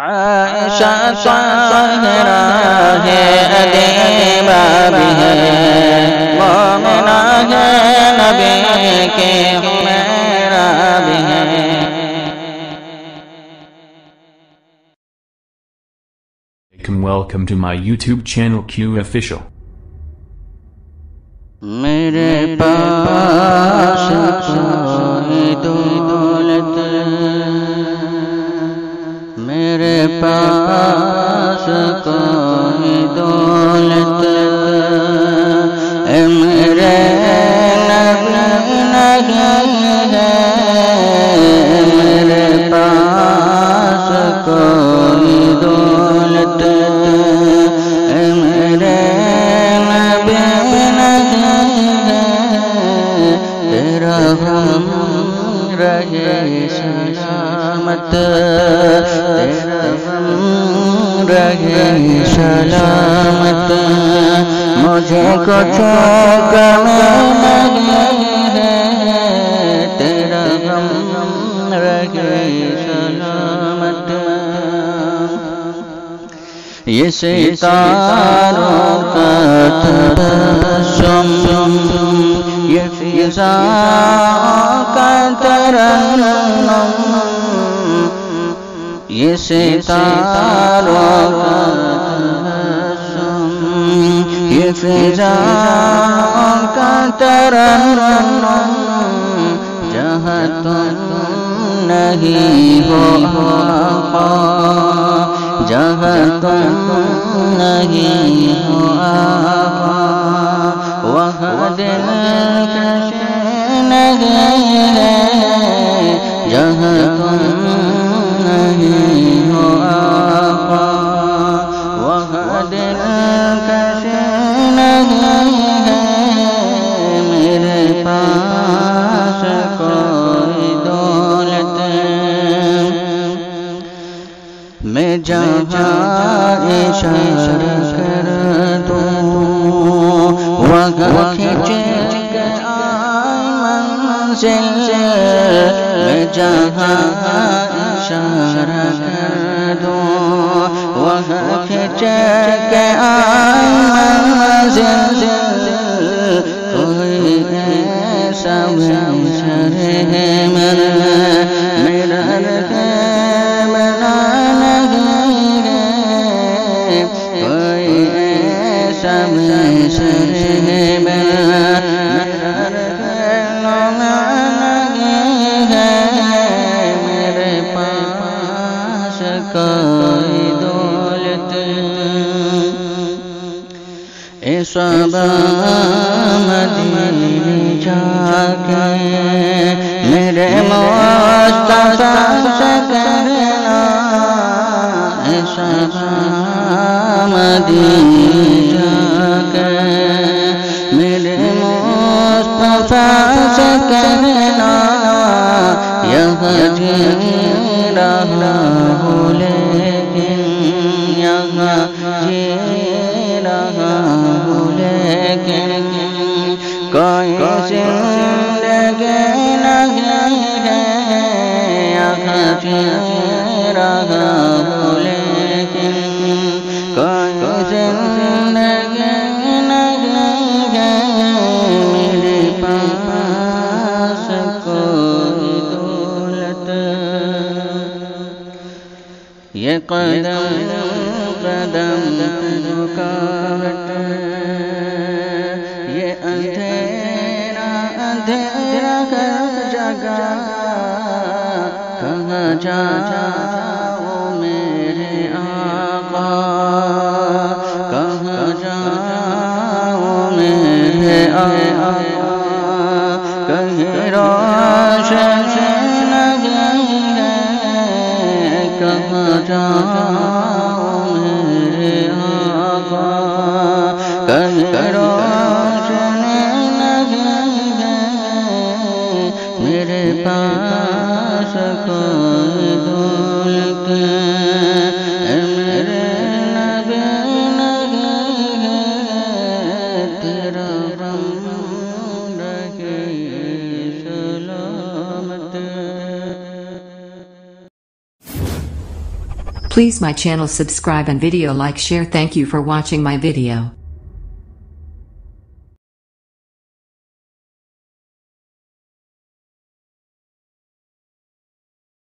عائشہ طاہرہ ہے، ادیبہ بھی ہے، مومنہ ہے، نبی کے حمیرہ بھی ہے۔ Welcome to my YouTube channel Q Official. میرے پاس کوئی دولت، میرے پاس کوئی دولت، میرے نبی نہیں ہے، میرے پاس کوئی دولت، میرے نبی تیرا غم رہے سلامت، تیرا غم رہے سلامت، مجھے کچھ کمی نہیں ہے، تیرا غم رہے سلامت۔ یہ ستاروں کا تبسم، یہ فضا کا ترنم، یہ ستاروں کا تبسم، یہ فضا کا ترنم، جہاں تم نہیں ہو آقا، جہاں تم نہیں ہو آقا، وہاں دلکش نہیں ہے، جہاں تم نہیں ہو آقا، وہاں دلکش نہیں ہے، میرے پاس کوئی دولت، میں جہاں اشارہ کر دوں وہاں کھینچے منزل، میں جہاں اشارہ کر دوں وہاں کھینچے منزل، کوئی ایسا منظر ہے میرا کوئی ایسا منظر ہے میرے پاس کوئی دولت، اس مدینے جا کے میرے مصطفیٰ سے کہنا، اس مدینے جا کے میرے مصطفیٰ سے کہنا، یہاں جی رہا ہوں لیکن، یہاں جی رہا ہوں لیکن، کوئی زندگی نہیں ہے، یہاں جی رہا ہوں لیکن، کوئی زندگی نہیں ہے، میرے پاس کوئی دولت، یہ قدم قدم رکاوٹ، یہ اندھیرا اندھیرا ہر جگہ، کہاں جاؤ میرے آقا، کہاں جاؤ میرے آقا، کہیں روشن نہیں ہے، کہاں جاؤ میرے آقا، کہیں روشن نہیں ہے، میرے پاس کوئی دولت، میرے نبی نہیں ہے، تیرا غم رہے سلامت۔ Please my channel subscribe and video like share. Thank you for watching my video.